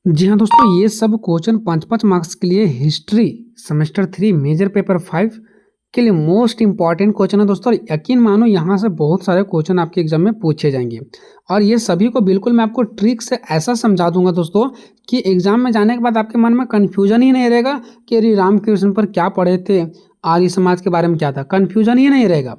जी हाँ दोस्तों, ये सब क्वेश्चन 5-5 मार्क्स के लिए हिस्ट्री सेमेस्टर 3 मेजर पेपर 5 के लिए मोस्ट इंपॉर्टेंट क्वेश्चन है दोस्तों। और यकीन मानो यहाँ से बहुत सारे क्वेश्चन आपके एग्जाम में पूछे जाएंगे और ये सभी को बिल्कुल मैं आपको ट्रिक से ऐसा समझा दूंगा दोस्तों कि एग्जाम में जाने के बाद आपके मन में कन्फ्यूजन ही नहीं रहेगा कि अरे रामकृष्ण पर क्या पढ़े थे, आर्य समाज के बारे में क्या था, कन्फ्यूजन ही नहीं रहेगा।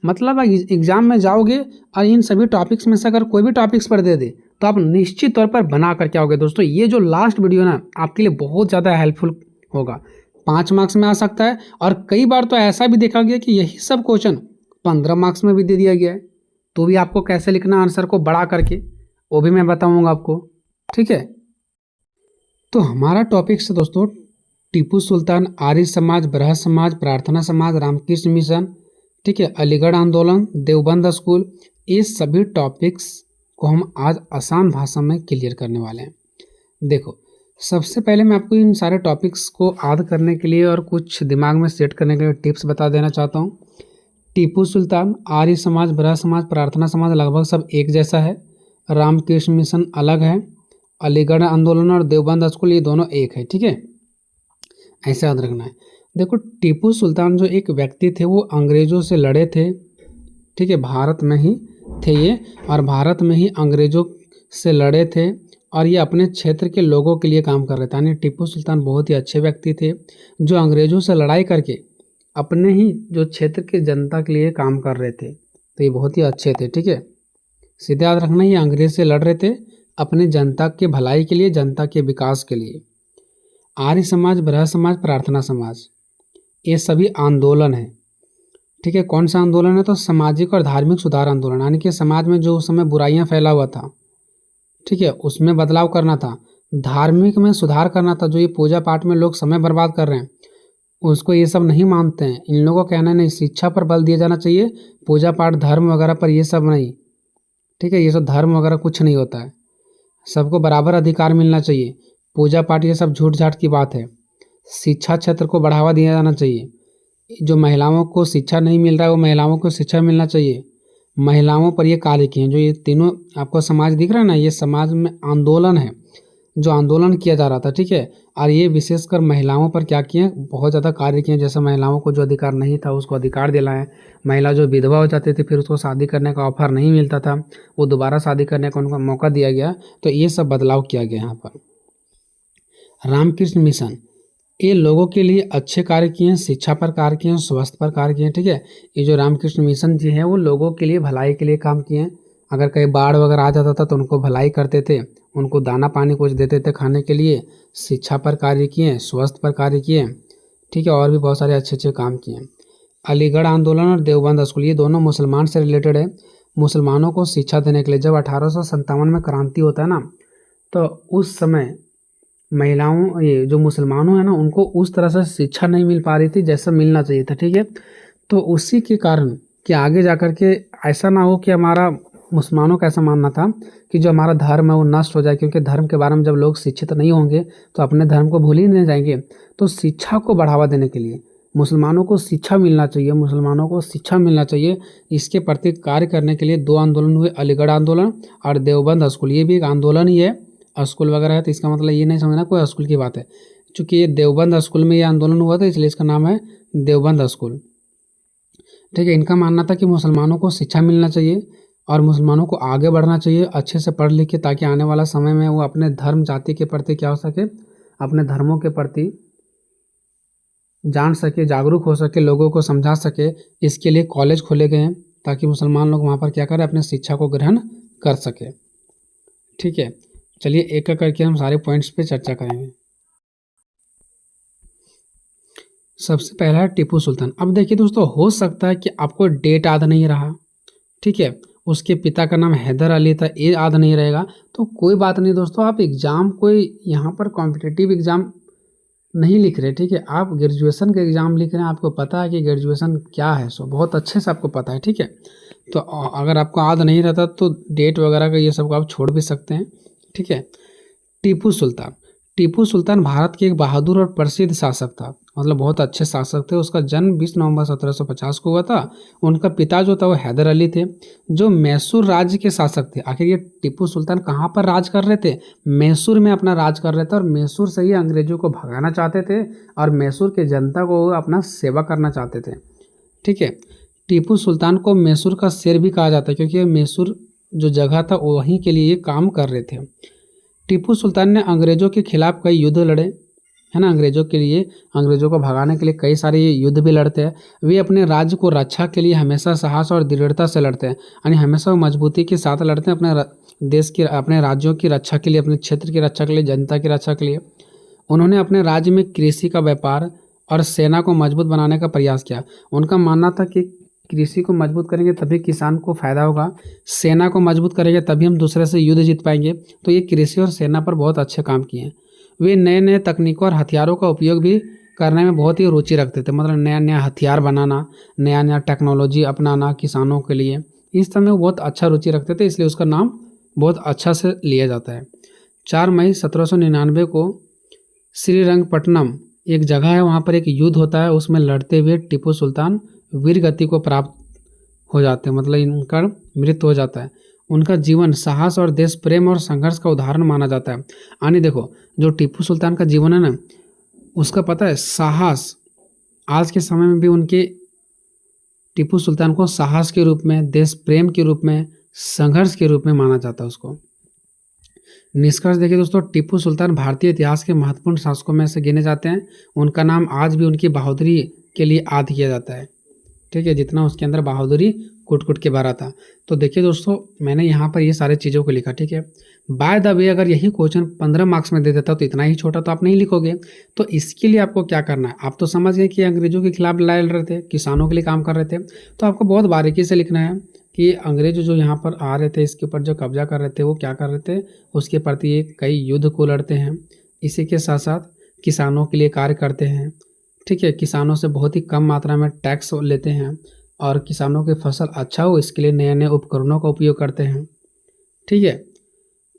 मतलब एग्जाम में जाओगे और इन सभी टॉपिक्स में से अगर कोई भी टॉपिक्स पर दे दे तो आप निश्चित तौर पर बना करके आओगे दोस्तों। ये जो लास्ट वीडियो ना आपके लिए बहुत ज़्यादा हेल्पफुल होगा, 5 मार्क्स में आ सकता है और कई बार तो ऐसा भी देखा गया कि यही सब क्वेश्चन 15 मार्क्स में भी दे दिया गया है। तो भी आपको कैसे लिखना आंसर को बड़ा करके वो भी मैं बताऊंगा आपको, ठीक है। तो हमारा टॉपिक से दोस्तों टीपू सुल्तान, आर्य समाज, बृहद समाज, प्रार्थना समाज, रामकृष्ण मिशन, ठीक है, अलीगढ़ आंदोलन, देवबंद स्कूल, ये सभी टॉपिक्स को हम आज आसान भाषा में क्लियर करने वाले हैं। देखो, सबसे पहले मैं आपको इन सारे टॉपिक्स को याद करने के लिए और कुछ दिमाग में सेट करने के लिए टिप्स बता देना चाहता हूँ। टीपू सुल्तान, आर्य समाज, बृहद समाज, प्रार्थना समाज लगभग सब एक जैसा है। रामकृष्ण मिशन अलग है। अलीगढ़ आंदोलन और देवबंद स्कूल ये दोनों एक है, ठीक है, ऐसे याद रखना है। देखो, टीपू सुल्तान जो एक व्यक्ति थे वो अंग्रेज़ों से लड़े थे, ठीक है, भारत में ही थे ये, और भारत में ही अंग्रेज़ों से लड़े थे और ये अपने क्षेत्र के लोगों के लिए काम कर रहे थे। यानी टीपू सुल्तान बहुत ही अच्छे व्यक्ति थे जो अंग्रेज़ों से लड़ाई करके अपने ही जो क्षेत्र की जनता के लिए काम कर रहे थे। तो ये बहुत ही अच्छे थे, ठीक है, सीधे याद रखना, ये अंग्रेज़ से लड़ रहे थे अपने जनता के भलाई के लिए, जनता के विकास के लिए। आर्य समाज, बृहद समाज, प्रार्थना समाज ये सभी आंदोलन है, ठीक है। कौन सा आंदोलन है? तो सामाजिक और धार्मिक सुधार आंदोलन, यानी कि समाज में जो उस समय बुराइयां फैला हुआ था, ठीक है, उसमें बदलाव करना था, धार्मिक में सुधार करना था। जो ये पूजा पाठ में लोग समय बर्बाद कर रहे हैं उसको ये सब नहीं मानते हैं। इन लोगों का कहना है नहीं, शिक्षा पर बल दिया जाना चाहिए, पूजा पाठ धर्म वगैरह पर ये सब नहीं, ठीक है, ये सब धर्म वगैरह कुछ नहीं होता है, सबको बराबर अधिकार मिलना चाहिए। पूजा पाठ ये सब झूठ झाट की बात है। शिक्षा क्षेत्र को बढ़ावा दिया जाना चाहिए। जो महिलाओं को शिक्षा नहीं मिल रहा है वो महिलाओं को शिक्षा मिलना चाहिए। महिलाओं पर ये कार्य किए हैं। जो ये तीनों आपको समाज दिख रहा है ना, ये समाज में आंदोलन है, जो आंदोलन किया जा रहा था, ठीक है। और ये विशेषकर महिलाओं पर क्या किए, बहुत ज़्यादा कार्य किए। जैसे महिलाओं को जो अधिकार नहीं था उसको अधिकार दिलाएं। महिला जो विधवा हो जाती थी फिर उसको शादी करने का ऑफर नहीं मिलता था, वो दोबारा शादी करने का उनको मौका दिया गया। तो ये सब बदलाव किया गया यहाँ पर। रामकृष्ण मिशन, ये लोगों के लिए अच्छे कार्य किए हैं, शिक्षा पर कार्य किए हैं, स्वास्थ्य पर कार्य किए हैं, ठीक है। ये जो रामकृष्ण मिशन जी हैं वो लोगों के लिए भलाई के लिए काम किए हैं। अगर कहीं बाढ़ वगैरह आ जाता था तो उनको भलाई करते थे, उनको दाना पानी कुछ देते थे खाने के लिए। शिक्षा पर कार्य किए हैं, स्वास्थ्य पर कार्य किए हैं, ठीक है, और भी बहुत सारे अच्छे अच्छे काम किए हैं। अलीगढ़ आंदोलन और देवबंद स्कूल ये दोनों मुसलमान से रिलेटेड है। मुसलमानों को शिक्षा देने के लिए जब 1857 में क्रांति होता है ना, तो उस समय महिलाओं, ये जो मुसलमानों हैं ना, उनको उस तरह से शिक्षा नहीं मिल पा रही थी जैसा मिलना चाहिए था, ठीक है। तो उसी के कारण कि आगे जाकर के ऐसा ना हो कि हमारा, मुसलमानों का ऐसा मानना था कि जो हमारा धर्म है वो नष्ट हो जाए, क्योंकि धर्म के बारे में जब लोग शिक्षित नहीं होंगे तो अपने धर्म को भूल ही नहीं जाएंगे। तो शिक्षा को बढ़ावा देने के लिए मुसलमानों को शिक्षा मिलना चाहिए, मुसलमानों को शिक्षा मिलना चाहिए, इसके प्रति कार्य करने के लिए 2 आंदोलन हुए, अलीगढ़ आंदोलन और देवबंद स्कूल। ये भी एक आंदोलन ही है, स्कूल वगैरह है तो इसका मतलब ये नहीं समझना कोई स्कूल की बात है। चूँकि ये देवबंद स्कूल में ये आंदोलन हुआ था इसलिए इसका नाम है देवबंद स्कूल, ठीक है। इनका मानना था कि मुसलमानों को शिक्षा मिलना चाहिए और मुसलमानों को आगे बढ़ना चाहिए अच्छे से पढ़ लिख के, ताकि आने वाला समय में वो अपने धर्म जाति के प्रति क्या हो सके, अपने धर्मों के प्रति जान सके, जागरूक हो सके, लोगों को समझा सके। इसके लिए कॉलेज खोले गए हैं ताकि मुसलमान लोग वहाँ पर क्या करें, अपने शिक्षा को ग्रहण कर सके, ठीक है। चलिए एक एक करके हम सारे पॉइंट्स पे चर्चा करेंगे। सबसे पहला है टीपू सुल्तान। अब देखिए दोस्तों, हो सकता है कि आपको डेट याद नहीं रहा, ठीक है, उसके पिता का नाम हैदर अली था, ये याद नहीं रहेगा तो कोई बात नहीं दोस्तों। आप एग्ज़ाम कोई यहाँ पर कॉम्पिटिटिव एग्ज़ाम नहीं लिख रहे, ठीक है, आप ग्रेजुएशन का एग्ज़ाम लिख रहे हैं। आपको पता है कि ग्रेजुएशन क्या है, सो बहुत अच्छे से आपको पता है, ठीक है। तो अगर आपको याद नहीं रहता तो डेट वगैरह का ये सब आप छोड़ भी सकते हैं, ठीक है। टीपू सुल्तान, टीपू सुल्तान भारत के एक बहादुर और प्रसिद्ध शासक था, मतलब बहुत अच्छे शासक थे। उसका जन्म 20 नवंबर 1750 को हुआ था। उनका पिता जो था वो हैदर अली थे, जो मैसूर राज्य के शासक थे। आखिर ये टीपू सुल्तान कहाँ पर राज कर रहे थे? मैसूर में अपना राज कर रहे थे, और मैसूर से ही अंग्रेजों को भगाना चाहते थे और मैसूर के जनता को अपना सेवा करना चाहते थे। ठीक है, टीपू सुल्तान को मैसूर का शेर भी कहा जाता है, क्योंकि मैसूर जो जगह था वहीं के लिए ये काम कर रहे थे। टीपू सुल्तान ने अंग्रेजों के खिलाफ कई युद्ध लड़े, है ना। अंग्रेजों के लिए, अंग्रेजों को भगाने के लिए कई सारे युद्ध भी लड़ते हैं। वे अपने राज्य को रक्षा के लिए हमेशा साहस और दृढ़ता से लड़ते हैं, यानी हमेशा मजबूती के साथ लड़ते हैं अपने देश की, अपने राज्यों की रक्षा के लिए, अपने क्षेत्र की रक्षा के लिए, जनता की रक्षा के लिए। उन्होंने अपने राज्य में कृषि का व्यापार और सेना को मजबूत बनाने का प्रयास किया। उनका मानना था कि कृषि को मजबूत करेंगे तभी किसान को फायदा होगा, सेना को मजबूत करेंगे तभी हम दूसरे से युद्ध जीत पाएंगे। तो ये कृषि और सेना पर बहुत अच्छे काम किए। वे नए नए तकनीकों और हथियारों का उपयोग भी करने में बहुत ही रुचि रखते थे, मतलब नया नया हथियार बनाना, नया नया टेक्नोलॉजी अपनाना किसानों के लिए, इस समय वो बहुत अच्छा रुचि रखते थे, इसलिए उसका नाम बहुत अच्छा से लिया जाता है। 4 मई 1799 को श्रीरंगपट्टनम एक जगह है, वहाँ पर एक युद्ध होता है। उसमें लड़ते हुए टीपू सुल्तान वीर गति को प्राप्त हो जाते हैं, मतलब इनका मृत्यु हो जाता है। उनका जीवन साहस और देश प्रेम और संघर्ष का उदाहरण माना जाता है। यानी देखो, जो टीपू सुल्तान का जीवन है ना, उसका पता है साहस, आज के समय में भी उनके टीपू सुल्तान को साहस के रूप में, देश प्रेम के रूप में, संघर्ष के रूप में माना जाता है उसको। निष्कर्ष देखिए दोस्तों, टीपू सुल्तान भारतीय इतिहास के महत्वपूर्ण शासकों में से गिने जाते हैं। उनका नाम आज भी उनकी बहादुरी के लिए याद किया जाता है। ठीक है, जितना उसके अंदर बहादुरी कुट कुट के भरा था। तो देखिए दोस्तों, मैंने यहाँ पर ये सारे चीज़ों को लिखा। ठीक है, बाय द वे, अगर यही क्वेश्चन 15 मार्क्स में दे देता तो इतना ही छोटा तो आप नहीं लिखोगे। तो इसके लिए आपको क्या करना है, आप तो समझ गए कि अंग्रेजों के खिलाफ लड़ रहे थे, किसानों के लिए काम कर रहे थे। तो आपको बहुत बारीकी से लिखना है कि अंग्रेज जो यहाँ पर आ रहे थे, इसके ऊपर जो कब्जा कर रहे थे, वो क्या कर रहे थे, उसके प्रति ये कई युद्ध को लड़ते हैं। इसी के साथ साथ किसानों के लिए कार्य करते हैं। ठीक है, किसानों से बहुत ही कम मात्रा में टैक्स लेते हैं, और किसानों की फसल अच्छा हो इसके लिए नए नए उपकरणों का उपयोग करते हैं। ठीक है,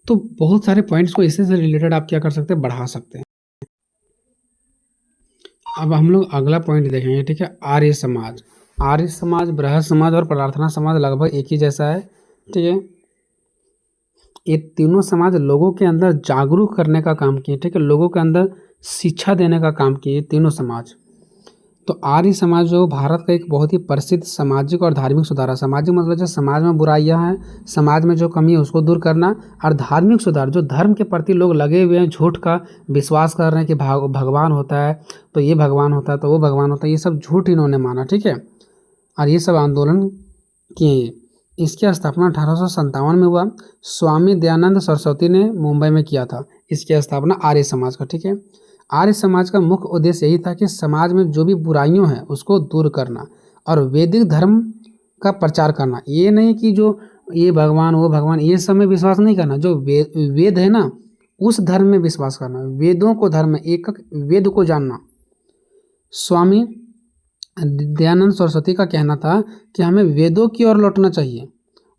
तो बहुत सारे पॉइंट्स को इससे से रिलेटेड आप क्या कर सकते हैं, बढ़ा सकते हैं। अब हम लोग अगला पॉइंट देखेंगे। ठीक है, आर्य समाज। आर्य समाज, बृहद समाज और प्रार्थना समाज लगभग एक ही जैसा है। ठीक है, ये तीनों समाज लोगों के अंदर जागरूक करने का काम किए। ठीक है, लोगों के अंदर शिक्षा देने का काम किए तीनों समाज। तो आर्य समाज जो भारत का एक बहुत ही प्रसिद्ध सामाजिक और धार्मिक सुधार है। सामाजिक मतलब जो समाज में बुराइयां हैं, समाज में जो कमी है उसको दूर करना, और धार्मिक सुधार, जो धर्म के प्रति लोग लगे हुए हैं, झूठ का विश्वास कर रहे हैं कि भगवान होता है तो ये भगवान होता है, तो वो भगवान होता है, ये सब झूठ इन्होंने माना। ठीक है, और ये सब आंदोलन किए। इसकी स्थापना 1857 में हुआ। स्वामी दयानंद सरस्वती ने मुंबई में किया था इसकी स्थापना आर्य समाज का। ठीक है, आर्य समाज का मुख्य उद्देश्य यही था कि समाज में जो भी बुराइयां हैं उसको दूर करना और वैदिक धर्म का प्रचार करना। ये नहीं कि जो ये भगवान वो भगवान ये सब में विश्वास नहीं करना, जो वेद है ना उस धर्म में विश्वास करना, वेदों को धर्म में, एक वेद को जानना। स्वामी दयानंद सरस्वती का कहना था कि हमें वेदों की ओर लौटना चाहिए।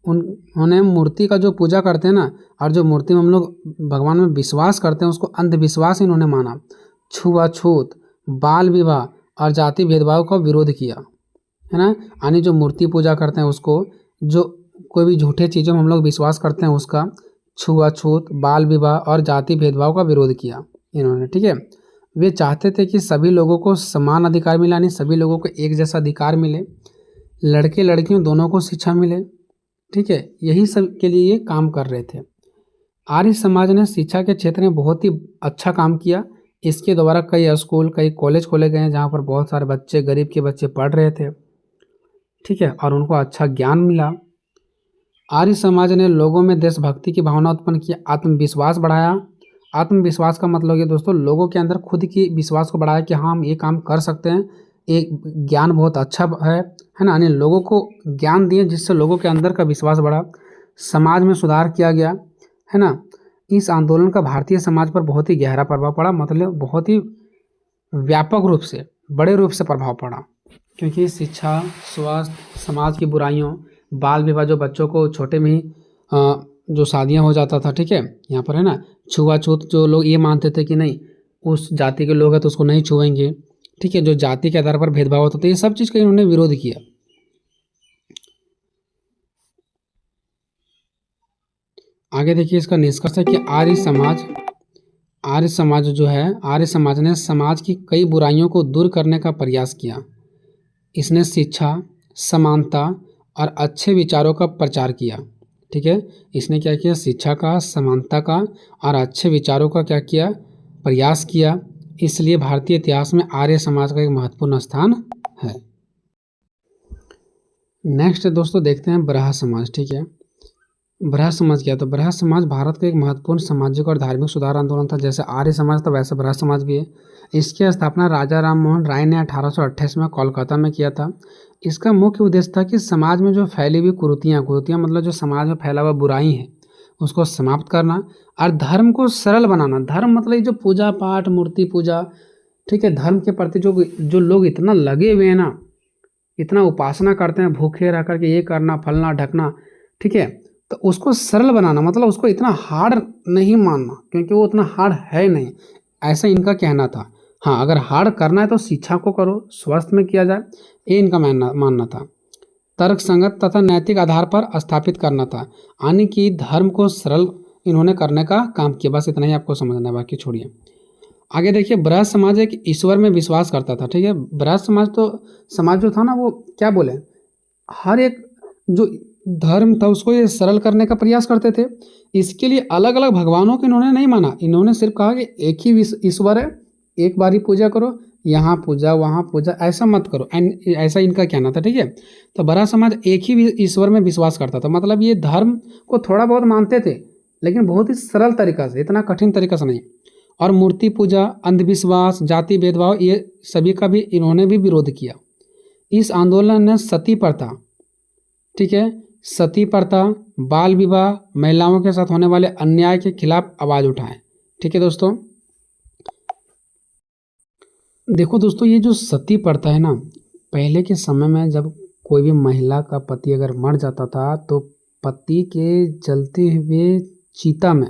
उन्होंने मूर्ति का जो पूजा करते हैं ना, और जो मूर्ति में हम लोग भगवान में विश्वास करते हैं उसको अंधविश्वास इन्होंने माना। छुआछूत, बाल विवाह और जाति भेदभाव का विरोध किया, है ना। यानी जो मूर्ति पूजा करते हैं उसको, जो कोई भी झूठे चीज़ों में हम लोग विश्वास करते हैं उसका छुआछूत, बाल विवाह और जाति भेदभाव का विरोध किया इन्होंने। ठीक है, वे चाहते थे कि सभी लोगों को समान अधिकार मिले, यानी सभी लोगों को एक जैसा अधिकार मिले, लड़के लड़कियों दोनों को शिक्षा मिले। ठीक है, यही सब के लिए ये काम कर रहे थे। आर्य समाज ने शिक्षा के क्षेत्र में बहुत ही अच्छा काम किया। इसके द्वारा कई स्कूल, कई कॉलेज खोले गए हैं जहाँ पर बहुत सारे बच्चे, गरीब के बच्चे पढ़ रहे थे। ठीक है, और उनको अच्छा ज्ञान मिला। आर्य समाज ने लोगों में देशभक्ति की भावना उत्पन्न की, आत्मविश्वास बढ़ाया। आत्मविश्वास का मतलब ये दोस्तों, लोगों के अंदर खुद की विश्वास को बढ़ाया कि हाँ हम ये काम कर सकते हैं। एक ज्ञान बहुत अच्छा है ना, यानी लोगों को ज्ञान दिए जिससे लोगों के अंदर का विश्वास बढ़ा। समाज में सुधार किया गया, है ना। इस आंदोलन का भारतीय समाज पर बहुत ही गहरा प्रभाव पड़ा, मतलब बहुत ही व्यापक रूप से, बड़े रूप से प्रभाव पड़ा, क्योंकि शिक्षा, स्वास्थ्य, समाज की बुराइयों, बाल विवाह, जो बच्चों को छोटे में ही जो शादियां हो जाता था, ठीक है, यहाँ पर है ना, छुआछूत, जो लोग ये मानते थे कि नहीं उस जाति के लोग हैं तो उसको नहीं छुएंगे, ठीक है, जो जाति के आधार पर भेदभाव होता था, ये सब चीज़ का इन्होंने विरोध किया। आगे देखिए इसका निष्कर्ष है कि आर्य समाज जो है, आर्य समाज ने समाज की कई बुराइयों को दूर करने का प्रयास किया। इसने शिक्षा, समानता और अच्छे विचारों का प्रचार किया, ठीक है, इसने क्या किया, शिक्षा का, समानता का और अच्छे विचारों का क्या किया, प्रयास किया। इसलिए भारतीय इतिहास में आर्य समाज का एक महत्वपूर्ण स्थान है। नेक्स्ट दोस्तों देखते हैं ब्रह्म समाज, ठीक है। ब्रह्म समाज क्या है, तो ब्रह्म समाज भारत का एक महत्वपूर्ण सामाजिक और धार्मिक सुधार आंदोलन था। जैसे आर्य समाज था वैसे ब्रह्म समाज भी है। इसकी स्थापना राजा राम मोहन राय ने 1828 में कोलकाता में किया था। इसका मुख्य उद्देश्य था कि समाज में जो फैली हुई कुरीतियाँ मतलब जो समाज में फैला हुआ बुराई है उसको समाप्त करना और धर्म को सरल बनाना। धर्म मतलब जो पूजा पाठ, मूर्ति पूजा, ठीक है, धर्म के प्रति जो लोग इतना लगे हुए हैं ना, इतना उपासना करते हैं, भूखे रह करके ये करना, फलना ढकना, ठीक है, तो उसको सरल बनाना, मतलब उसको इतना हार्ड नहीं मानना, क्योंकि वो उतना हार्ड है नहीं, ऐसा इनका कहना था। हाँ, अगर हार्ड करना है तो शिक्षा को करो, स्वास्थ्य में किया जाए, ये इनका मानना था। तर्क संगत तथा नैतिक आधार पर स्थापित करना था, यानी कि धर्म को सरल इन्होंने करने का काम किया। बस इतना ही आपको समझना है, बाकी छोड़िए। आगे देखिए, ब्रह्म समाज एक ईश्वर में विश्वास करता था, ठीक है। ब्रह्म समाज जो था ना, वो क्या बोले, हर एक जो धर्म था उसको ये सरल करने का प्रयास करते थे। इसके लिए अलग अलग भगवानों को इन्होंने नहीं माना, इन्होंने सिर्फ कहा कि एक ही ईश्वर है, एक बार ही पूजा करो, यहाँ पूजा वहाँ पूजा, ऐसा मत करो, ऐसा इनका कहना था, ठीक है। तो ब्रह्म समाज एक ही ईश्वर में विश्वास करता था, मतलब ये धर्म को थोड़ा बहुत मानते थे लेकिन बहुत ही सरल तरीका से, इतना कठिन तरीका से नहीं। और मूर्ति पूजा, अंधविश्वास, जाति भेदभाव, ये सभी का भी इन्होंने भी विरोध किया। इस आंदोलन ने सती प्रथा, ठीक है, सती प्रथा, बाल विवाह, महिलाओं के साथ होने वाले अन्याय के खिलाफ आवाज उठाए, ठीक है दोस्तों। देखो दोस्तों, ये जो सती प्रथा है ना, पहले के समय में जब कोई भी महिला का पति अगर मर जाता था तो पति के जलते हुए चिता में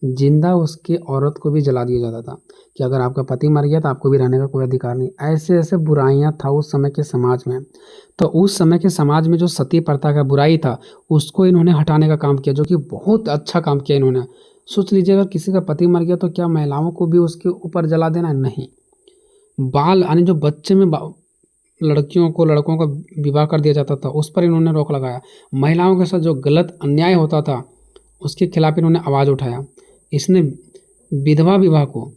जिंदा उसके औरत को भी जला दिया जाता था कि अगर आपका पति मर गया तो आपको भी रहने का कोई अधिकार नहीं। ऐसे ऐसे बुराइयां था उस समय के समाज में। तो उस समय के समाज में जो सती प्रथा का बुराई था उसको इन्होंने हटाने का काम किया, जो कि बहुत अच्छा काम किया इन्होंने। सोच लीजिए, अगर किसी का पति मर गया तो क्या महिलाओं को भी उसके ऊपर जला देना? नहीं। बाल यानी जो बच्चे में लड़कियों को, लड़कों का विवाह कर दिया जाता था, उस पर इन्होंने रोक लगाया। महिलाओं के साथ जो गलत अन्याय होता था उसके खिलाफ इन्होंने आवाज़ उठाया। इसने विधवा विवाह को,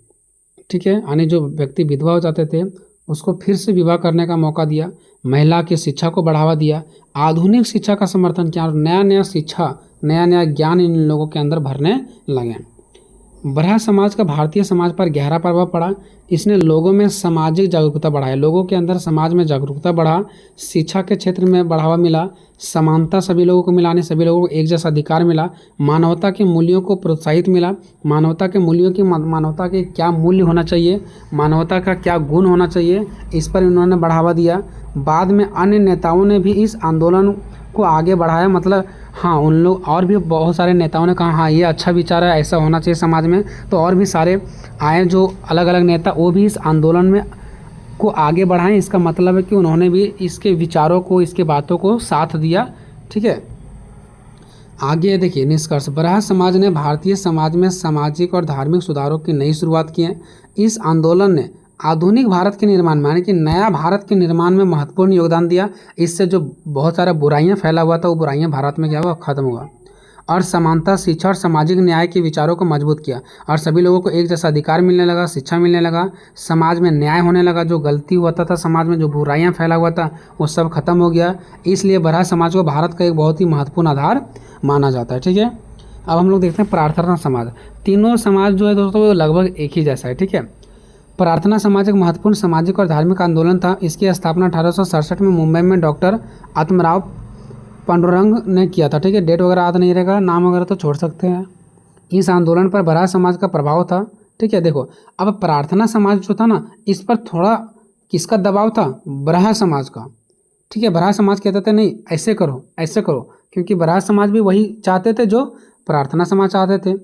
ठीक है, यानी जो व्यक्ति विधवा हो जाते थे उसको फिर से विवाह करने का मौका दिया। महिला की शिक्षा को बढ़ावा दिया, आधुनिक शिक्षा का समर्थन किया और नया नया शिक्षा, नया नया ज्ञान इन लोगों के अंदर भरने लगे। ब्रह्म समाज का भारतीय समाज पर गहरा प्रभाव पड़ा। इसने लोगों में सामाजिक जागरूकता बढ़ाई, लोगों के अंदर समाज में जागरूकता बढ़ा, शिक्षा के क्षेत्र में बढ़ावा मिला, समानता सभी लोगों को मिलाने, सभी लोगों को एक जैसा अधिकार मिला, मानवता के मूल्यों को प्रोत्साहित मिला। मानवता के मूल्यों की, मानवता के क्या मूल्य होना चाहिए, मानवता का क्या गुण होना चाहिए, इस पर इन्होंने बढ़ावा दिया। बाद में अन्य नेताओं ने भी इस आंदोलन को आगे बढ़ाया, मतलब हाँ, उन लोग और भी बहुत सारे नेताओं ने कहा हाँ ये अच्छा विचार है, ऐसा होना चाहिए समाज में, तो और भी सारे आए जो अलग अलग नेता, वो भी इस आंदोलन में को आगे बढ़ाएं। इसका मतलब है कि उन्होंने भी इसके विचारों को, इसके बातों को साथ दिया, ठीक है। आगे देखिए निष्कर्ष, ब्रह्म समाज ने भारतीय समाज में सामाजिक और धार्मिक सुधारों की नई शुरुआत की है। इस आंदोलन ने आधुनिक भारत के निर्माण में, यानी कि नया भारत के निर्माण में महत्वपूर्ण योगदान दिया। इससे जो बहुत सारा बुराइयां फैला हुआ था वो बुराइयां भारत में क्या हुआ, खत्म हुआ। और समानता, शिक्षा और सामाजिक न्याय के विचारों को मजबूत किया और सभी लोगों को एक जैसा अधिकार मिलने लगा, शिक्षा मिलने लगा, समाज में न्याय होने लगा। जो गलती हुआ था समाज में, जो बुराइयां फैला हुआ था वो सब खत्म हो गया। इसलिए ब्रह्म समाज को भारत का एक बहुत ही महत्वपूर्ण आधार माना जाता है, ठीक है। अब हम लोग देखते हैं प्रार्थना समाज। तीनों समाज जो है दोस्तों वो लगभग एक ही जैसा है, ठीक है। प्रार्थना समाज एक महत्वपूर्ण सामाजिक और धार्मिक आंदोलन था। इसकी स्थापना 1867 में मुंबई में डॉक्टर आत्माराव पांडुरंग ने किया था, ठीक है। डेट वगैरह याद नहीं रहेगा, नाम वगैरह तो छोड़ सकते हैं। इस आंदोलन पर ब्रह्म समाज का प्रभाव था, ठीक है। देखो, अब प्रार्थना समाज जो था ना, इस पर थोड़ा किसका दबाव था? ब्रह्म समाज का, ठीक है। ब्रह्म समाज कहते थे नहीं ऐसे करो ऐसे करो, क्योंकि बराह समाज भी वही चाहते थे जो प्रार्थना समाज चाहते थे।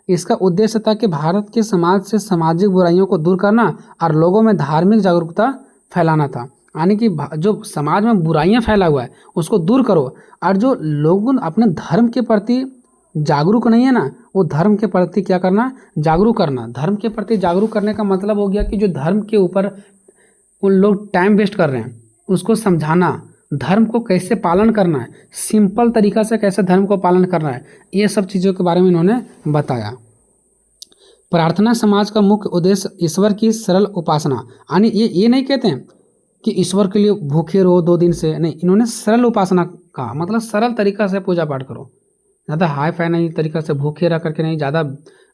इसका उद्देश्य था कि भारत के समाज से सामाजिक बुराइयों को दूर करना और लोगों में धार्मिक जागरूकता फैलाना था। यानी कि जो समाज में बुराइयां फैला हुआ है उसको दूर करो, और जो लोग अपने धर्म के प्रति जागरूक नहीं है ना, वो धर्म के प्रति क्या करना, जागरूक करना। धर्म के प्रति जागरूक करने का मतलब हो गया कि जो धर्म के ऊपर उन लोग टाइम वेस्ट कर रहे हैं उसको समझाना, धर्म को कैसे पालन करना है, सिंपल तरीका से कैसे धर्म को पालन करना है, ये सब चीज़ों के बारे में इन्होंने बताया। प्रार्थना समाज का मुख्य उद्देश्य ईश्वर की सरल उपासना, यानी ये नहीं कहते हैं कि ईश्वर के लिए भूखे रहो 2 दिन से, नहीं, इन्होंने सरल उपासना कहा, मतलब सरल तरीका से पूजा पाठ करो, ज़्यादा हाई फाई नहीं तरीका से, भूखे रह करके नहीं, ज़्यादा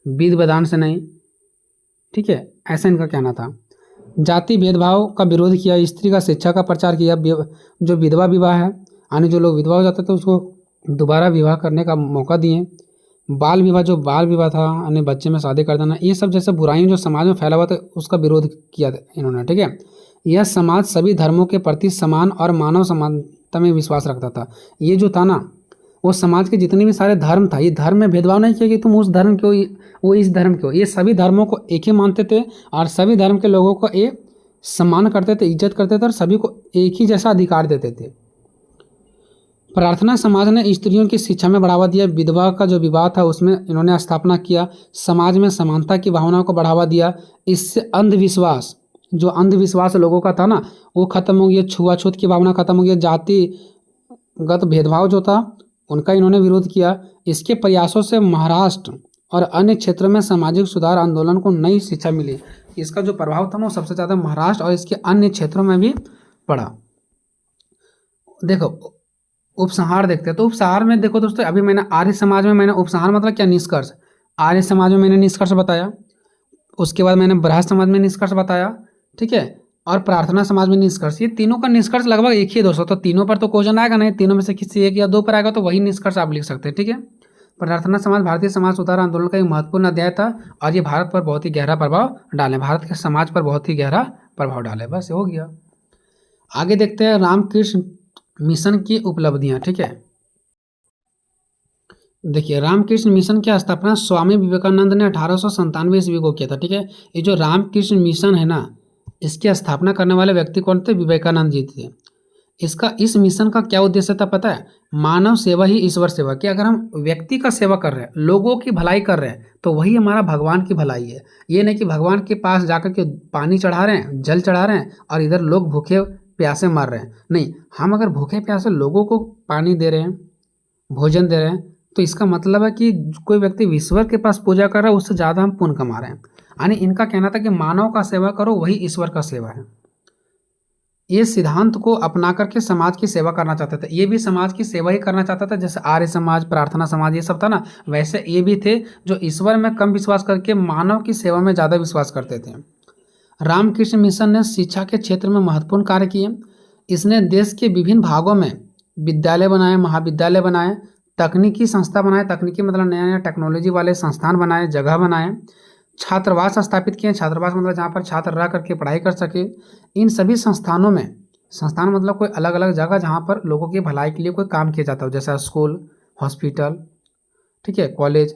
विधि विधान से नहीं, ठीक है, ऐसा इनका कहना था। जाति भेदभाव का विरोध किया, स्त्री का शिक्षा का प्रचार किया, जो विधवा विवाह है, यानी जो लोग विधवा हो जाते थे उसको दोबारा विवाह करने का मौका दिए। बाल विवाह, जो बाल विवाह था यानी बच्चे में शादी कर देना, ये सब जैसे बुराइयां जो समाज में फैला हुआ था उसका विरोध किया इन्होंने, ठीक है। यह समाज सभी धर्मों के प्रति समान और मानव समानता में विश्वास रखता था। ये जो था ना, वो समाज के जितने भी सारे धर्म था, ये धर्म में भेदभाव नहीं किया कि तुम उस धर्म के हो वो इस धर्म के हो, ये सभी धर्मों को एक ही मानते थे और सभी धर्म के लोगों को ये सम्मान करते थे, इज्जत करते थे और सभी को एक ही जैसा अधिकार देते थे। प्रार्थना समाज ने स्त्रियों की शिक्षा में बढ़ावा दिया, विधवा का जो विवाह था उसमें इन्होंने स्थापना किया, समाज में समानता की भावना को बढ़ावा दिया। इससे अंधविश्वास, जो अंधविश्वास लोगों का था ना, वो खत्म हो गया, छुआछूत की भावना खत्म हो गया, जातिगत भेदभाव जो था उनका इन्होंने विरोध किया। इसके प्रयासों से महाराष्ट्र और अन्य क्षेत्रों में सामाजिक सुधार आंदोलन को नई शिक्षा मिली। इसका जो प्रभाव था ना वो सबसे ज़्यादा महाराष्ट्र और इसके अन्य क्षेत्रों में भी पड़ा। देखो उपसंहार देखते हैं, तो उपसंहार में देखो दोस्तों, अभी मैंने आर्य समाज में मैंने उपसंहार मतलब क्या, निष्कर्ष, आर्य समाज में मैंने निष्कर्ष बताया, उसके बाद मैंने ब्राह्मण समाज में निष्कर्ष बताया, ठीक है, और प्रार्थना समाज में निष्कर्ष। ये तीनों का निष्कर्ष लगभग एक ही है दोस्तों, तो तीनों पर तो क्वेश्चन आएगा नहीं, तीनों में से किसी एक या 2 पर आएगा तो वही निष्कर्ष आप लिख सकते हैं, ठीक है। प्रार्थना समाज भारतीय समाज सुधार आंदोलन का एक महत्वपूर्ण अध्याय था और ये भारत पर बहुत ही गहरा प्रभाव डाले, भारत के समाज पर बहुत ही गहरा प्रभाव डाले। बस हो गया। आगे देखते हैं रामकृष्ण मिशन की उपलब्धियां, ठीक है। देखिए रामकृष्ण मिशन की स्थापना स्वामी विवेकानंद ने 1897 ईस्वी को किया था, ठीक है। ये जो रामकृष्ण मिशन है ना, इसकी स्थापना करने वाले व्यक्ति कौन थे, विवेकानंद जी थे। इस मिशन का क्या उद्देश्य था पता है, मानव सेवा ही ईश्वर सेवा, कि अगर हम व्यक्ति का सेवा कर रहे हैं, लोगों की भलाई कर रहे हैं, तो वही हमारा भगवान की भलाई है। ये नहीं कि भगवान के पास जाकर के पानी चढ़ा रहे हैं, जल चढ़ा रहे हैं और इधर लोग भूखे प्यासे मर रहे हैं। नहीं, हम अगर भूखे प्यासे लोगों को पानी दे रहे हैं, भोजन दे रहे हैं, तो इसका मतलब है कि कोई व्यक्ति ईश्वर के पास पूजा कर रहा है, उससे ज़्यादा हम पुण्य कमा रहे हैं। यानी इनका कहना था कि मानव का सेवा करो, वही ईश्वर का सेवा है। ये सिद्धांत को अपना करके समाज की सेवा करना चाहते थे। ये भी समाज की सेवा ही करना चाहता था, जैसे आर्य समाज, प्रार्थना समाज ये सब था ना, वैसे ये भी थे जो ईश्वर में कम विश्वास करके मानव की सेवा में ज़्यादा विश्वास करते थे। रामकृष्ण मिशन ने शिक्षा के क्षेत्र में महत्वपूर्ण कार्य किए। इसने देश के विभिन्न भागों में विद्यालय बनाए, महाविद्यालय बनाए, तकनीकी संस्था बनाए, तकनीकी मतलब नया नया टेक्नोलॉजी वाले संस्थान बनाए, जगह बनाए, छात्रावास स्थापित किए। छात्रावास मतलब जहाँ पर छात्र रह करके पढ़ाई कर सके। इन सभी संस्थानों में, संस्थान मतलब कोई अलग अलग जगह जहाँ पर लोगों की भलाई के लिए कोई काम किया जाता हो, जैसा स्कूल, हॉस्पिटल, ठीक है, कॉलेज।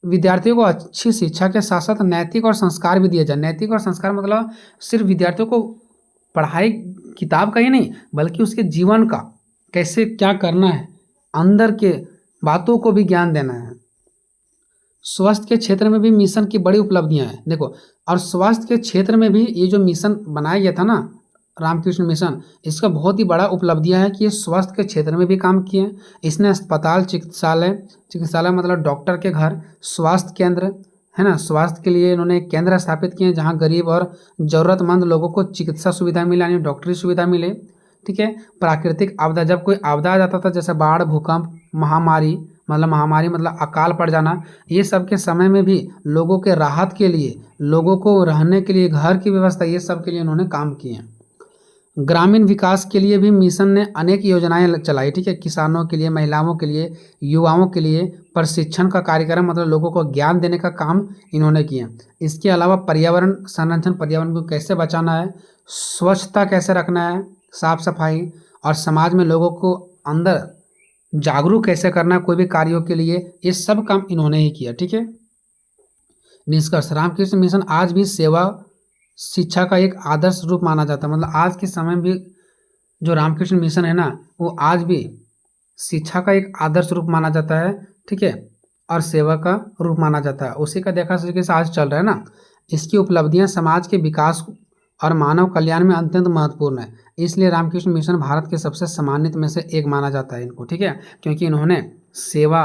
विद्यार्थियों को अच्छी शिक्षा के साथ साथ नैतिक और संस्कार भी दिए जाए। नैतिक और संस्कार मतलब सिर्फ विद्यार्थियों को पढ़ाई किताब का ही नहीं, बल्कि उसके जीवन का कैसे क्या करना है, अंदर के बातों को भी ज्ञान देना है। स्वास्थ्य के क्षेत्र में भी मिशन की बड़ी उपलब्धियां हैं। देखो, और स्वास्थ्य के क्षेत्र में भी ये जो मिशन बनाया गया था ना, रामकृष्ण मिशन, इसका बहुत ही बड़ा उपलब्धियां है कि ये स्वास्थ्य के क्षेत्र में भी काम किए। इसने अस्पताल, चिकित्सालय मतलब डॉक्टर के घर, स्वास्थ्य केंद्र है ना, स्वास्थ्य के लिए इन्होंने एक केंद्र स्थापित किए जहाँ गरीब और ज़रूरतमंद लोगों को चिकित्सा सुविधा मिले, यानी डॉक्टरी सुविधा मिले, ठीक है। प्राकृतिक आपदा, जब कोई आपदा आ जाता था जैसे बाढ़, भूकंप, महामारी मतलब अकाल पड़ जाना, ये सब के समय में भी लोगों के राहत के लिए, लोगों को रहने के लिए घर की व्यवस्था, ये सब के लिए इन्होंने काम किए। ग्रामीण विकास के लिए भी मिशन ने अनेक योजनाएं चलाई, ठीक है। किसानों के लिए, महिलाओं के लिए, युवाओं के लिए प्रशिक्षण का कार्यक्रम मतलब लोगों को ज्ञान देने का काम इन्होंने किया। इसके अलावा पर्यावरण संरक्षण, पर्यावरण को कैसे बचाना है, स्वच्छता कैसे रखना है, साफ सफाई, और समाज में लोगों को अंदर जागरूक कैसे करना कोई भी कार्यों के लिए, ये सब काम इन्होंने ही किया। ठीक है। निष्कर्ष, रामकृष्ण मिशन आज भी सेवा शिक्षा का एक आदर्श रूप माना जाता है। मतलब आज के समय में भी जो रामकृष्ण मिशन है ना, वो आज भी शिक्षा का एक आदर्श रूप माना जाता है। ठीक है। और सेवा का रूप माना जाता है। उसी का देखा तरीके से आज चल रहा है ना। इसकी उपलब्धियां समाज के विकास और मानव कल्याण में अत्यंत महत्वपूर्ण है। इसलिए रामकृष्ण मिशन भारत के सबसे सम्मानित में से एक माना जाता है इनको। ठीक है। क्योंकि इन्होंने सेवा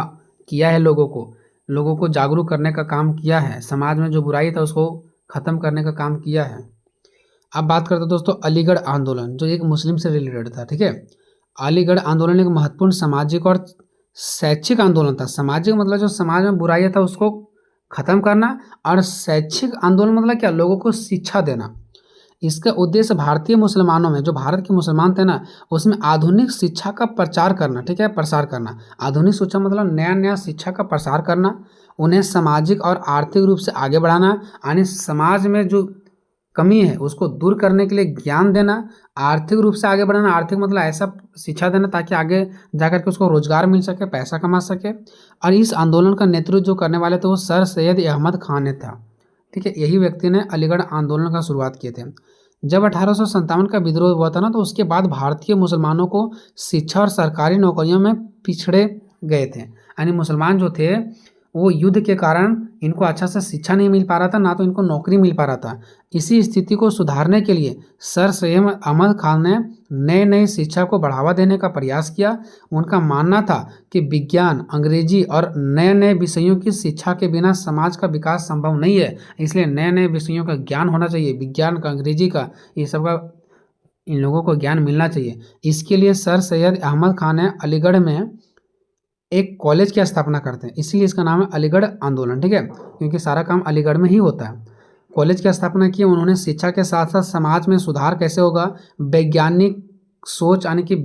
किया है, लोगों को जागरूक करने का काम किया है, समाज में जो बुराई था उसको ख़त्म करने का काम किया है। अब बात करते हैं दोस्तों अलीगढ़ आंदोलन, जो एक मुस्लिम से रिलेटेड था। ठीक है। अलीगढ़ आंदोलन एक महत्वपूर्ण सामाजिक और शैक्षिक आंदोलन था। सामाजिक मतलब जो समाज में बुराइयां था उसको खत्म करना, और शैक्षिक आंदोलन मतलब क्या, लोगों को शिक्षा देना। इसका उद्देश्य भारतीय मुसलमानों में, जो भारत के मुसलमान थे ना, उसमें आधुनिक शिक्षा का प्रचार करना। ठीक है। प्रसार करना, आधुनिक शिक्षा मतलब नया नया शिक्षा का प्रसार करना, उन्हें सामाजिक और आर्थिक रूप से आगे बढ़ाना, यानी समाज में जो कमी है उसको दूर करने के लिए ज्ञान देना, आर्थिक रूप से आगे बढ़ाना। आर्थिक मतलब ऐसा शिक्षा देना ताकि आगे जाकर के उसको रोजगार मिल सके, पैसा कमा सके। और इस आंदोलन का नेतृत्व जो करने वाले थे वो सर सैयद अहमद खान ने था। ठीक है। यही व्यक्ति ने अलीगढ़ आंदोलन का शुरुआत किए थे। जब 1857 का विद्रोह हुआ था ना, तो उसके बाद भारतीय मुसलमानों को शिक्षा और सरकारी नौकरियों में पिछड़े गए थे। यानी मुसलमान जो थे वो युद्ध के कारण इनको अच्छा से शिक्षा नहीं मिल पा रहा था, ना तो इनको नौकरी मिल पा रहा था। इसी स्थिति को सुधारने के लिए सर सैयद अहमद खान ने नए नए शिक्षा को बढ़ावा देने का प्रयास किया। उनका मानना था कि विज्ञान, अंग्रेजी और नए नए विषयों की शिक्षा के बिना समाज का विकास संभव नहीं है। इसलिए नए नए विषयों का ज्ञान होना चाहिए, विज्ञान का, अंग्रेजी का, ये सब का इन लोगों को ज्ञान मिलना चाहिए। इसके लिए सर सैयद अहमद खान ने अलीगढ़ में एक कॉलेज की स्थापना करते हैं, इसीलिए इसका नाम है अलीगढ़ आंदोलन। ठीक है। क्योंकि सारा काम अलीगढ़ में ही होता है। कॉलेज की स्थापना की उन्होंने। शिक्षा के साथ साथ समाज में सुधार कैसे होगा, वैज्ञानिक सोच, यानी कि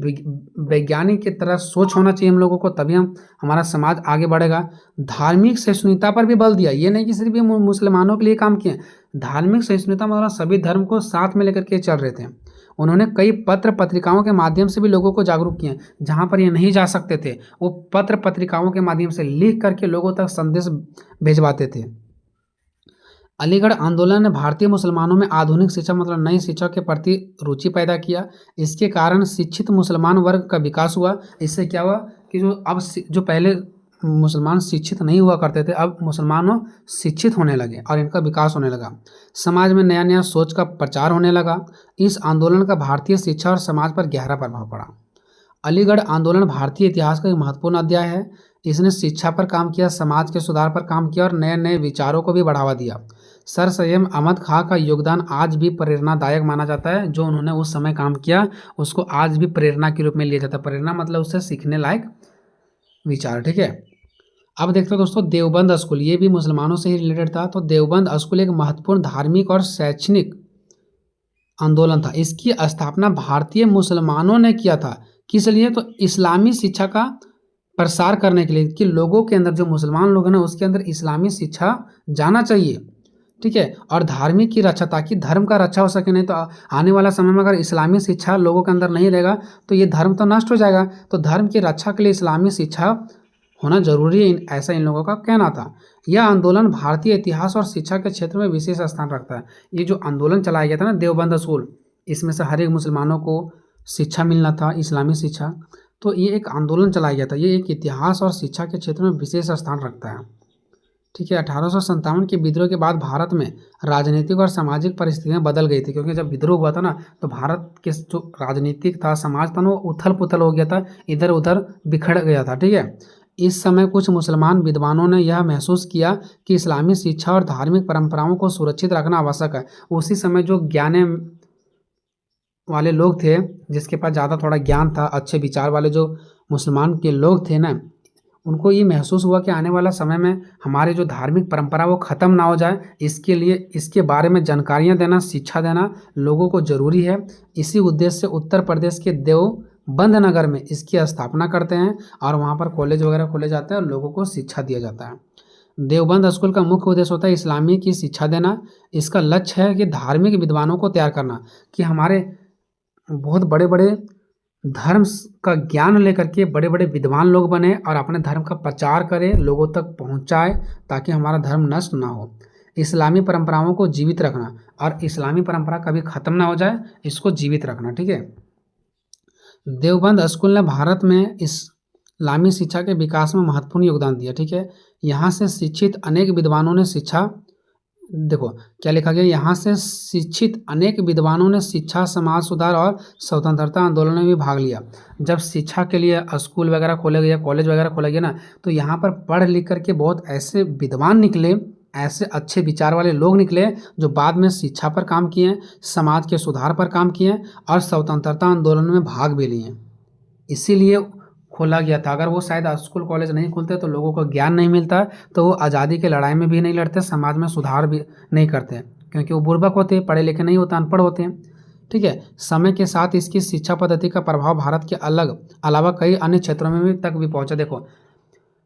वैज्ञानिक की तरह सोच होना चाहिए हम लोगों को, तभी हमारा समाज आगे बढ़ेगा। धार्मिक सहिष्णुता पर भी बल दिया। ये नहीं कि सिर्फ ये मुसलमानों के लिए काम किए, धार्मिक सहिष्णुता मतलब सभी धर्म को साथ में लेकर के चल रहे थे। उन्होंने कई पत्र पत्रिकाओं के माध्यम से भी लोगों को जागरूक किए। जहाँ पर ये नहीं जा सकते थे, वो पत्र पत्रिकाओं के माध्यम से लिख करके लोगों तक संदेश भेजवाते थे। अलीगढ़ आंदोलन ने भारतीय मुसलमानों में आधुनिक शिक्षा मतलब नई शिक्षा के प्रति रुचि पैदा किया। इसके कारण शिक्षित मुसलमान वर्ग का विकास हुआ। इससे क्या हुआ कि जो पहले मुसलमान शिक्षित नहीं हुआ करते थे, अब मुसलमानों शिक्षित होने लगे और इनका विकास होने लगा। समाज में नया नया सोच का प्रचार होने लगा। इस आंदोलन का भारतीय शिक्षा और समाज पर गहरा प्रभाव पड़ा। अलीगढ़ आंदोलन भारतीय इतिहास का एक महत्वपूर्ण अध्याय है। इसने शिक्षा पर काम किया, समाज के सुधार पर काम किया और नए नए विचारों को भी बढ़ावा दिया। सर सैयद अहमद खान का योगदान आज भी प्रेरणादायक माना जाता है। जो उन्होंने उस समय काम किया उसको आज भी प्रेरणा के रूप में लिया जाता है। प्रेरणा मतलब उससे सीखने लायक विचार। ठीक है। अब देखते हो दोस्तों देवबंद स्कूल, ये भी मुसलमानों से ही रिलेटेड था। तो देवबंद स्कूल एक महत्वपूर्ण धार्मिक और शैक्षणिक आंदोलन था। इसकी स्थापना भारतीय मुसलमानों ने किया था। किस लिए? तो इस्लामी शिक्षा का प्रसार करने के लिए, कि लोगों के अंदर, जो मुसलमान लोग हैं ना, उसके अंदर इस्लामी शिक्षा जाना चाहिए। ठीक है। और धार्मिक की रक्षा, ताकि धर्म का रक्षा हो सके। नहीं तो आने वाला समय में अगर इस्लामी शिक्षा लोगों के अंदर नहीं रहेगा तो ये धर्म तो नष्ट हो जाएगा। तो धर्म की रक्षा के लिए इस्लामी शिक्षा होना जरूरी है, ऐसा इन लोगों का कहना था। यह आंदोलन भारतीय इतिहास और शिक्षा के क्षेत्र में विशेष स्थान रखता है। ये जो आंदोलन चलाया गया था ना देवबंद स्कूल, इसमें से हर एक मुसलमानों को शिक्षा मिलना था, इस्लामी शिक्षा। तो ये एक आंदोलन चलाया गया था। ये एक इतिहास और शिक्षा के क्षेत्र में विशेष स्थान रखता है। ठीक है। 1857 के विद्रोह के बाद भारत में राजनीतिक और सामाजिक परिस्थितियां बदल गई थी। क्योंकि जब विद्रोह हुआ था ना, तो भारत के जो राजनीतिक था, समाज था ना, वो उथल पुथल हो गया था, इधर उधर बिखर गया था। ठीक है। इस समय कुछ मुसलमान विद्वानों ने यह महसूस किया कि इस्लामी शिक्षा और धार्मिक परंपराओं को सुरक्षित रखना आवश्यक है। उसी समय जो ज्ञाने वाले लोग थे, जिसके पास ज़्यादा थोड़ा ज्ञान था, अच्छे विचार वाले जो मुसलमान के लोग थे ना, उनको ये महसूस हुआ कि आने वाला समय में हमारे जो धार्मिक परंपरा वो ख़त्म ना हो जाए। इसके लिए इसके बारे में जानकारियाँ देना, शिक्षा देना लोगों को ज़रूरी है। इसी उद्देश्य से उत्तर प्रदेश के देवबंद नगर में इसकी स्थापना करते हैं और वहाँ पर कॉलेज वगैरह खोले जाते हैं और लोगों को शिक्षा दिया जाता है। देवबंद स्कूल का मुख्य उद्देश्य होता है इस्लामी की शिक्षा देना। इसका लक्ष्य है कि धार्मिक विद्वानों को तैयार करना, कि हमारे बहुत बड़े बड़े धर्म का ज्ञान लेकर के बड़े बड़े विद्वान लोग बने और अपने धर्म का प्रचार करें, लोगों तक पहुंचाए, ताकि हमारा धर्म नष्ट ना हो। इस्लामी परंपराओं को जीवित रखना, और इस्लामी परंपरा कभी ख़त्म ना हो जाए, इसको जीवित रखना, ठीक है। देवबंद स्कूल ने भारत में इस्लामी शिक्षा के विकास में महत्वपूर्ण योगदान दिया, ठीक है। यहाँ से शिक्षित अनेक विद्वानों ने शिक्षा, देखो क्या लिखा गया, यहाँ से शिक्षित अनेक विद्वानों ने शिक्षा, समाज सुधार और स्वतंत्रता आंदोलन में भी भाग लिया। जब शिक्षा के लिए स्कूल वगैरह खोले गए, कॉलेज वगैरह खोले गए ना, तो यहाँ पर पढ़ लिख करके बहुत ऐसे विद्वान निकले, ऐसे अच्छे विचार वाले लोग निकले जो बाद में शिक्षा पर काम किए, समाज के सुधार पर काम किए और स्वतंत्रता आंदोलन में भाग भी लिए। इसीलिए खोला गया था। अगर वो शायद स्कूल कॉलेज नहीं खुलते तो लोगों को ज्ञान नहीं मिलता, तो वो आज़ादी की लड़ाई में भी नहीं लड़ते, समाज में सुधार भी नहीं करते, क्योंकि वो बुर्बक होते, पढ़े लिखे नहीं होते, अनपढ़ होते हैं, ठीक है। समय के साथ इसकी शिक्षा पद्धति का प्रभाव भारत के अलावा कई अन्य क्षेत्रों में भी तक भी पहुंचा। देखो,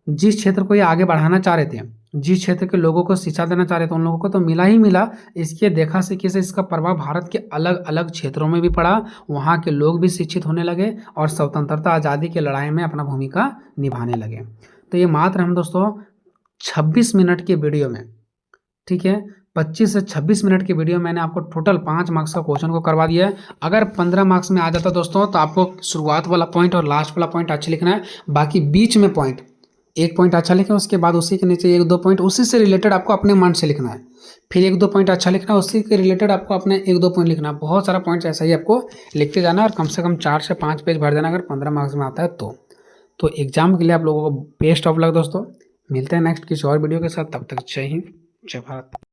जिस क्षेत्र को ये आगे बढ़ाना चाह रहे थे, जिस क्षेत्र के लोगों को शिक्षा देना चाह रहे थे, उन लोगों को तो मिला ही मिला। इसके देखा सीखी से इसका प्रभाव भारत के अलग अलग क्षेत्रों में भी पड़ा, वहाँ के लोग भी शिक्षित होने लगे और स्वतंत्रता आज़ादी की लड़ाई में अपना भूमिका निभाने लगे। तो ये मात्र हम दोस्तों 26 मिनट की वीडियो में, ठीक है, 25 से 26 मिनट की वीडियो मैंने आपको टोटल 5 मार्क्स का क्वेश्चन को करवा दिया है। अगर 15 मार्क्स में आ जाता दोस्तों, तो आपको शुरुआत वाला पॉइंट और लास्ट वाला पॉइंट अच्छे लिखना है, बाकी बीच में पॉइंट, एक पॉइंट अच्छा लिखें, उसके बाद उसी के नीचे एक दो पॉइंट उसी से रिलेटेड आपको अपने मन से लिखना है, फिर एक दो पॉइंट अच्छा लिखना है, उसी के रिलेटेड आपको अपने एक दो पॉइंट लिखना है। बहुत सारा पॉइंट ऐसा ही आपको लिखते जाना और कम से कम 4 से 5 पेज भर देना, अगर 15 मार्क्स में आता है तो एग्जाम के लिए आप लोगों को बेस्ट ऑफ लक दोस्तों। मिलते हैं नेक्स्ट किसी और वीडियो के साथ, तब तक जय हिंद, जय भारत।